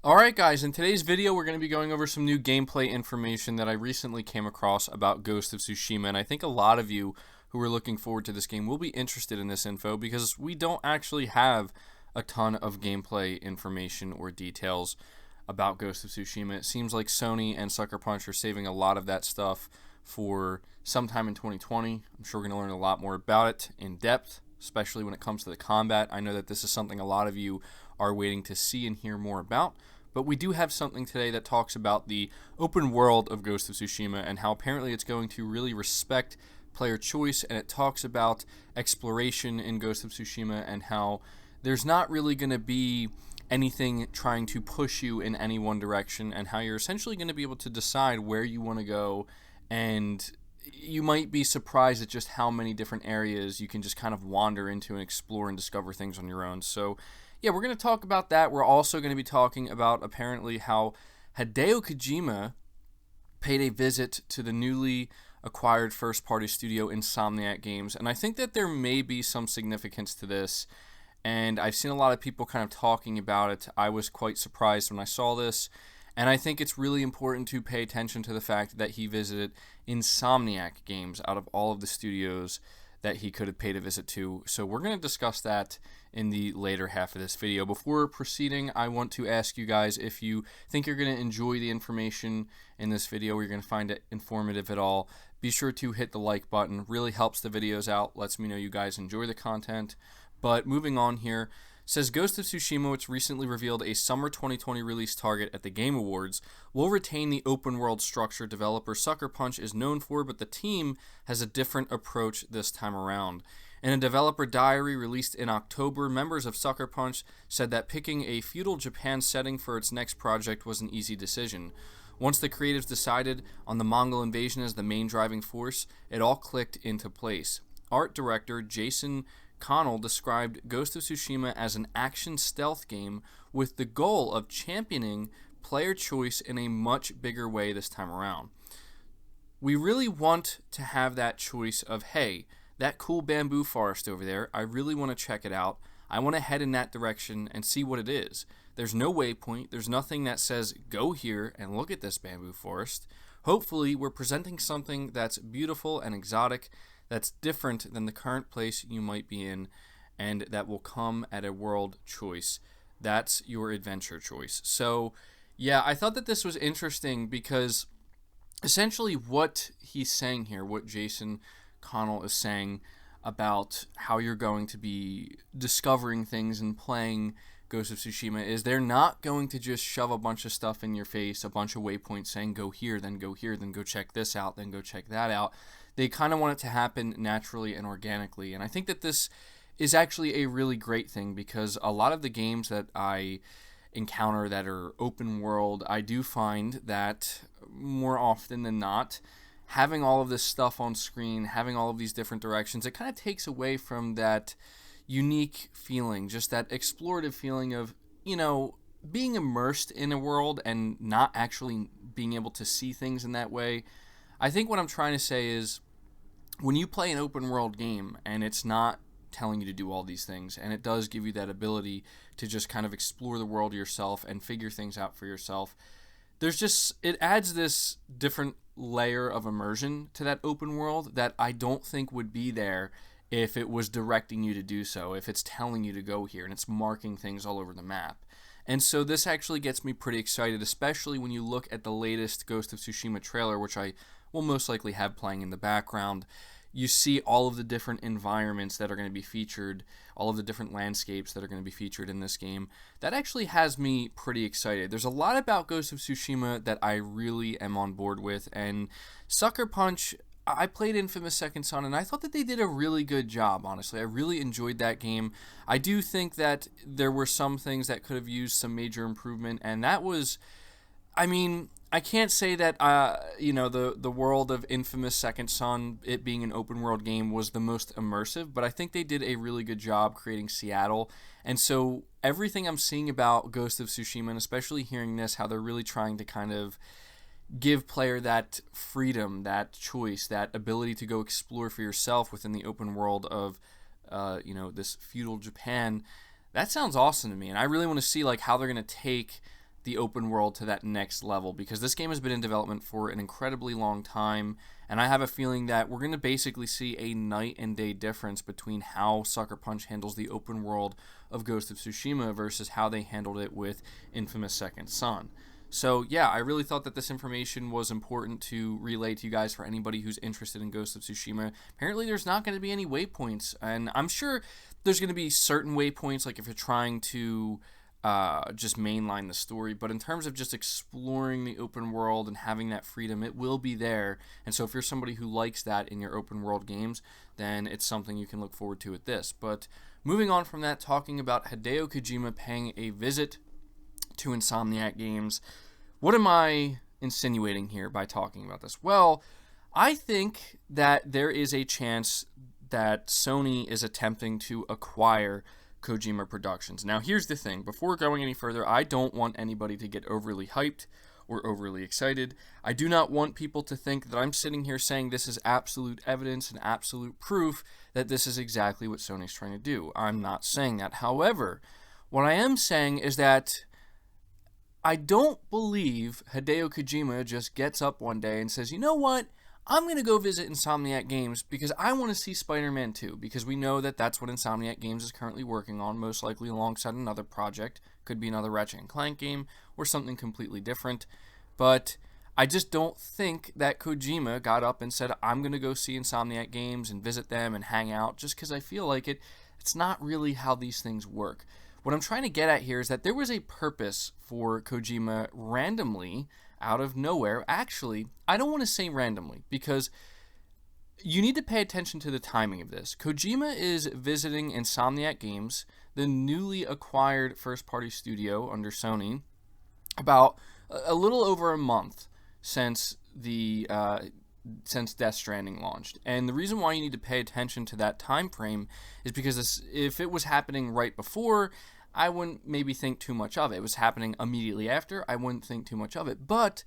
Alright guys, in today's video we're going to be going over some new gameplay information that I recently came across about Ghost of Tsushima, and I think a lot of you who are looking forward to this game will be interested in this info because we don't actually have a ton of gameplay information or details about Ghost of Tsushima. It seems like Sony and Sucker Punch are saving a lot of that stuff for sometime in 2020. I'm sure we're going to learn a lot more about it in depth, especially when it comes to the combat. I know that this is something a lot of you are waiting to see and hear more about. But we do have something today that talks about the open world of Ghost of Tsushima and how apparently it's going to really respect player choice, and it talks about exploration in Ghost of Tsushima and how there's not really going to be anything trying to push you in any one direction, and how you're essentially going to be able to decide where you want to go, and you might be surprised at just how many different areas you can just kind of wander into and explore and discover things on your own. So yeah, we're going to talk about that. We're also going to be talking about apparently how Hideo Kojima paid a visit to the newly acquired first-party studio Insomniac Games, and I think that there may be some significance to this, and I've seen a lot of people kind of talking about it. I was quite surprised when I saw this, and I think it's really important to pay attention to the fact that he visited Insomniac Games out of all of the studios that he could have paid a visit to. So we're going to discuss that in the later half of this video. Before proceeding, I want to ask you guys if you think you're going to enjoy the information in this video, or you're going to find it informative at all, be sure to hit the like button. Really helps the videos out, lets me know you guys enjoy the content. But moving on here, says Ghost of Tsushima, which recently revealed a summer 2020 release target at the Game Awards, will retain the open world structure developer Sucker Punch is known for, but the team has a different approach this time around. In a developer diary released in October, members of Sucker Punch said that picking a feudal Japan setting for its next project was an easy decision. Once the creatives decided on the Mongol invasion as the main driving force, it all clicked into place. Art director Jason Connell described Ghost of Tsushima as an action stealth game with the goal of championing player choice in a much bigger way this time around. We really want to have that choice of, hey, that cool bamboo forest over there, I really want to check it out. I want to head in that direction and see what it is. There's no waypoint. There's nothing that says, go here and look at this bamboo forest. Hopefully, we're presenting something that's beautiful and exotic, that's different than the current place you might be in, and that will come at a world choice. That's your adventure choice. So, yeah, I thought that this was interesting because essentially what he's saying here, what Jason Connell is saying about how you're going to be discovering things and playing Ghost of Tsushima, is they're not going to just shove a bunch of stuff in your face, a bunch of waypoints saying go here, then go here, then go check this out, then go check that out. They kind of want it to happen naturally and organically, and I think that this is actually a really great thing because a lot of the games that I encounter that are open world, I do find that more often than not, having all of this stuff on screen, having all of these different directions, it kind of takes away from that unique feeling, just that explorative feeling of, being immersed in a world and not actually being able to see things in that way. I think what I'm trying to say is when you play an open world game and it's not telling you to do all these things, and it does give you that ability to just kind of explore the world yourself and figure things out for yourself, it adds this different layer of immersion to that open world that I don't think would be there if it was directing you to do so, if it's telling you to go here and it's marking things all over the map. And so this actually gets me pretty excited, especially when you look at the latest Ghost of Tsushima trailer, which I will most likely have playing in the background. You see all of the different environments that are going to be featured, all of the different landscapes that are going to be featured in this game. That actually has me pretty excited. There's a lot about Ghost of Tsushima that I really am on board with, and Sucker Punch, I played Infamous Second Son, and I thought that they did a really good job, honestly. I really enjoyed that game. I do think that there were some things that could have used some major improvement, and that was, I can't say that, the world of Infamous Second Son, it being an open world game, was the most immersive, but I think they did a really good job creating Seattle. And so everything I'm seeing about Ghost of Tsushima, and especially hearing this, how they're really trying to kind of give player that freedom, that choice, that ability to go explore for yourself within the open world of, this feudal Japan, that sounds awesome to me. And I really want to see how they're going to take the open world to that next level, because this game has been in development for an incredibly long time, and I have a feeling that we're going to basically see a night and day difference between how Sucker Punch handles the open world of Ghost of Tsushima versus how they handled it with Infamous Second Son. So yeah, I really thought that this information was important to relay to you guys for anybody who's interested in Ghost of Tsushima. Apparently there's not going to be any waypoints, and I'm sure there's going to be certain waypoints, like if you're trying to just mainline the story, but in terms of just exploring the open world and having that freedom, it will be there. And so if you're somebody who likes that in your open world games, then it's something you can look forward to with this. But moving on from that, talking about Hideo Kojima paying a visit to Insomniac Games, what am I insinuating here by talking about this? Well, I think that there is a chance that Sony is attempting to acquire Kojima Productions. Now, here's the thing. Before going any further, I don't want anybody to get overly hyped or overly excited. I do not want people to think that I'm sitting here saying this is absolute evidence and absolute proof that this is exactly what Sony's trying to do. I'm not saying that. However, what I am saying is that I don't believe Hideo Kojima just gets up one day and says, you know what? I'm going to go visit Insomniac Games because I want to see Spider-Man 2, because we know that that's what Insomniac Games is currently working on, most likely alongside another project. Could be another Ratchet & Clank game or something completely different. But I just don't think that Kojima got up and said, I'm going to go see Insomniac Games and visit them and hang out, just because I feel like it's not really how these things work. What I'm trying to get at here is that there was a purpose for Kojima randomly, out of nowhere. Actually, I don't want to say randomly, because you need to pay attention to the timing of this. Kojima is visiting Insomniac Games, the newly acquired first-party studio under Sony, about a little over a month since since Death Stranding launched. And the reason why you need to pay attention to that time frame is because if it was happening right before, I wouldn't maybe think too much of it. It was happening immediately after, I wouldn't think too much of it. But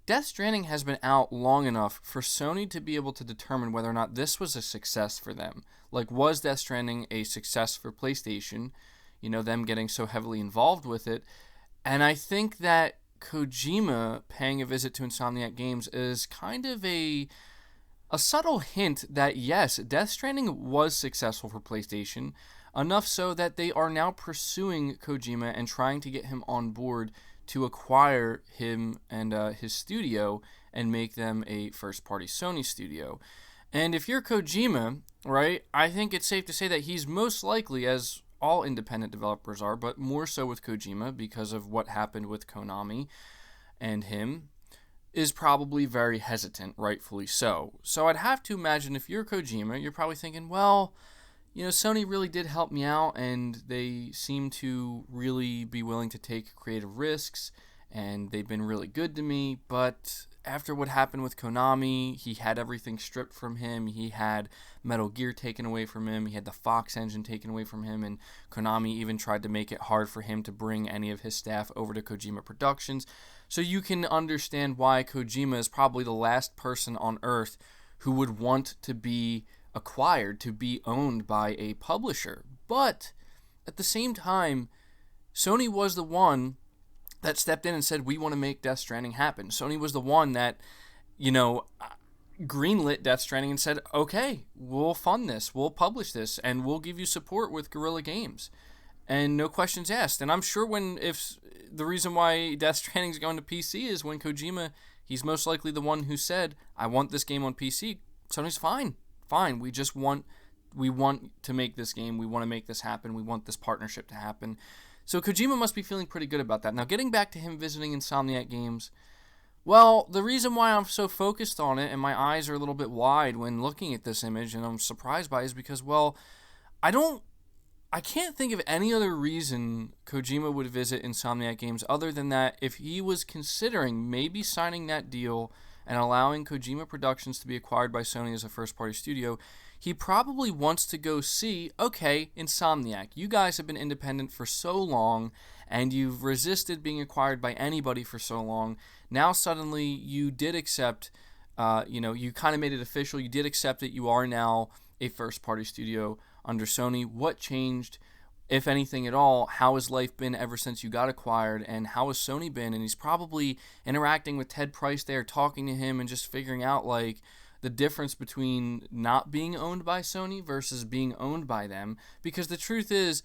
Death Stranding has been out long enough for Sony to be able to determine whether or not this was a success for them. Like, was Death Stranding a success for PlayStation? You know, them getting so heavily involved with it. And I think that Kojima paying a visit to Insomniac Games is kind of a subtle hint that, yes, Death Stranding was successful for PlayStation, enough so that they are now pursuing Kojima and trying to get him on board to acquire him and his studio and make them a first-party Sony studio. And if you're Kojima, right, I think it's safe to say that he's most likely, as all independent developers are, but more so with Kojima because of what happened with Konami and him, is probably very hesitant, rightfully so. So I'd have to imagine if you're Kojima, you're probably thinking, well, you know, Sony really did help me out, and they seem to really be willing to take creative risks, and they've been really good to me, but after what happened with Konami, he had everything stripped from him, he had Metal Gear taken away from him, he had the Fox engine taken away from him, and Konami even tried to make it hard for him to bring any of his staff over to Kojima Productions. So you can understand why Kojima is probably the last person on earth who would want to be acquired, to be owned by a publisher. But at the same time, Sony was the one that stepped in and said, we want to make Death Stranding happen. Sony was the one that, you know, greenlit Death Stranding and said, okay, we'll fund this, we'll publish this, and we'll give you support with Guerrilla Games. And no questions asked. And I'm sure if the reason why Death Stranding is going to PC is when Kojima, he's most likely the one who said, I want this game on PC. Sony's fine. We want to make this game. We want to make this happen. We want this partnership to happen. So Kojima must be feeling pretty good about that. Now, getting back to him visiting Insomniac Games, well, the reason why I'm so focused on it and my eyes are a little bit wide when looking at this image and I'm surprised by it is because, well, I can't think of any other reason Kojima would visit Insomniac Games other than that if he was considering maybe signing that deal and allowing Kojima Productions to be acquired by Sony as a first-party studio, he probably wants to go see, okay, Insomniac, you guys have been independent for so long, and you've resisted being acquired by anybody for so long. Now suddenly you did accept, you kind of made it official, you did accept that you are now a first-party studio under Sony. What changed? if anything at all, how has life been ever since you got acquired, and how has Sony been? And he's probably interacting with Ted Price there, talking to him, and just figuring out like the difference between not being owned by Sony versus being owned by them. Because the truth is,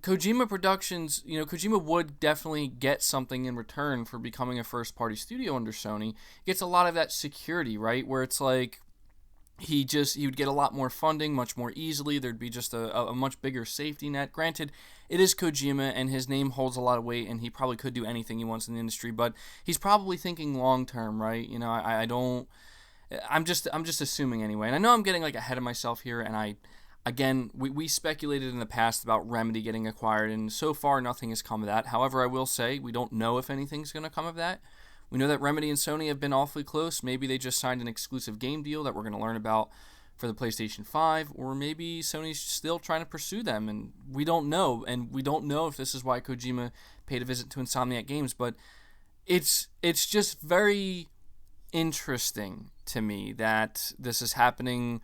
Kojima Productions, Kojima would definitely get something in return for becoming a first-party studio under Sony. He gets a lot of that security, right? Where it's like he would get a lot more funding much more easily. There'd be just a much bigger safety net. Granted, it is Kojima, and his name holds a lot of weight, and he probably could do anything he wants in the industry, but he's probably thinking long-term, right? I don't... I'm just assuming anyway. And I know I'm getting like ahead of myself here, and again, we speculated in the past about Remedy getting acquired, and so far nothing has come of that. However, I will say we don't know if anything's going to come of that. We know that Remedy and Sony have been awfully close. Maybe they just signed an exclusive game deal that we're going to learn about for the PlayStation 5, or maybe Sony's still trying to pursue them, and we don't know. And we don't know if this is why Kojima paid a visit to Insomniac Games, but it's just very interesting to me that this is happening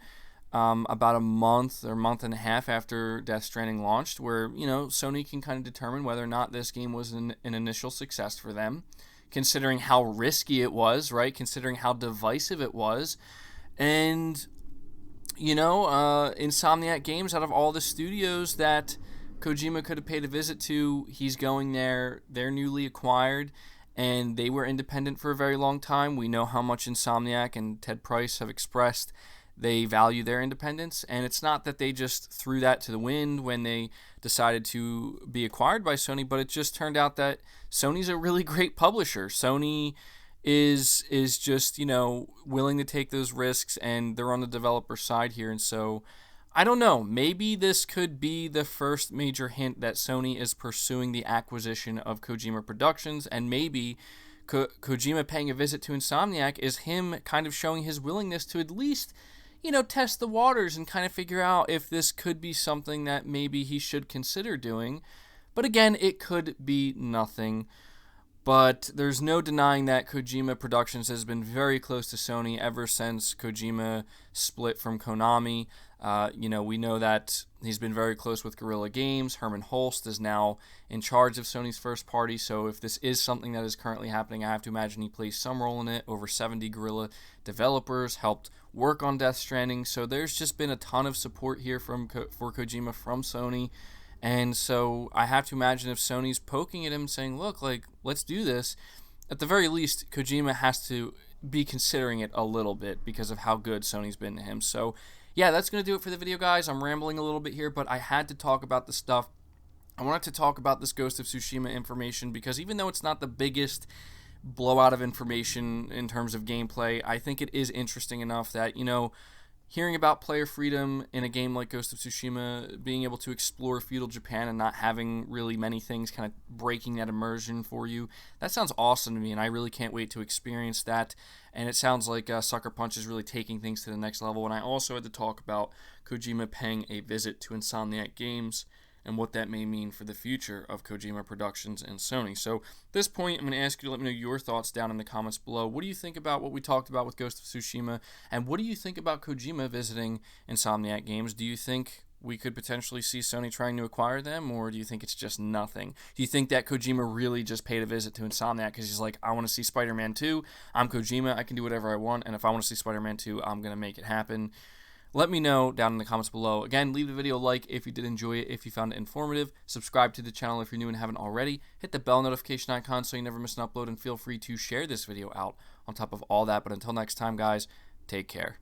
about a month or month and a half after Death Stranding launched, where Sony can kind of determine whether or not this game was an initial success for them, considering how risky it was, right? Considering how divisive it was. And Insomniac Games, out of all the studios that Kojima could have paid a visit to, he's going there. They're newly acquired, and they were independent for a very long time. We know how much Insomniac and Ted Price have expressed they value their independence, and it's not that they just threw that to the wind when they decided to be acquired by Sony, but it just turned out that Sony's a really great publisher. Sony is just, willing to take those risks, and they're on the developer side here, and so I don't know. Maybe this could be the first major hint that Sony is pursuing the acquisition of Kojima Productions, and maybe Kojima paying a visit to Insomniac is him kind of showing his willingness to at least, test the waters and kind of figure out if this could be something that maybe he should consider doing. But again, it could be nothing. But there's no denying that Kojima Productions has been very close to Sony ever since Kojima split from Konami. We know that he's been very close with Guerrilla Games. Herman Holst is now in charge of Sony's first party, so if this is something that is currently happening, I have to imagine he plays some role in it. Over 70 Guerrilla developers helped work on Death Stranding, so there's just been a ton of support here for Kojima from Sony. And so I have to imagine if Sony's poking at him saying, look, let's do this, at the very least, Kojima has to be considering it a little bit because of how good Sony's been to him. So, yeah, that's going to do it for the video, guys. I'm rambling a little bit here, but I had to talk about the stuff. I wanted to talk about this Ghost of Tsushima information because even though it's not the biggest blowout of information in terms of gameplay, I think it is interesting enough that, hearing about player freedom in a game like Ghost of Tsushima, being able to explore feudal Japan and not having really many things kind of breaking that immersion for you, that sounds awesome to me, and I really can't wait to experience that. And it sounds like Sucker Punch is really taking things to the next level. And I also had to talk about Kojima paying a visit to Insomniac Games and what that may mean for the future of Kojima Productions and Sony. So at this point, I'm going to ask you to let me know your thoughts down in the comments below. What do you think about what we talked about with Ghost of Tsushima? And what do you think about Kojima visiting Insomniac Games? Do you think we could potentially see Sony trying to acquire them, or do you think it's just nothing? Do you think that Kojima really just paid a visit to Insomniac because he's like, I want to see Spider-Man 2, I'm Kojima, I can do whatever I want, and if I want to see Spider-Man 2, I'm going to make it happen? Let me know down in the comments below. Again, leave the video a like if you did enjoy it, if you found it informative. Subscribe to the channel if you're new and haven't already. Hit the bell notification icon so you never miss an upload, and feel free to share this video out on top of all that. But until next time, guys, take care.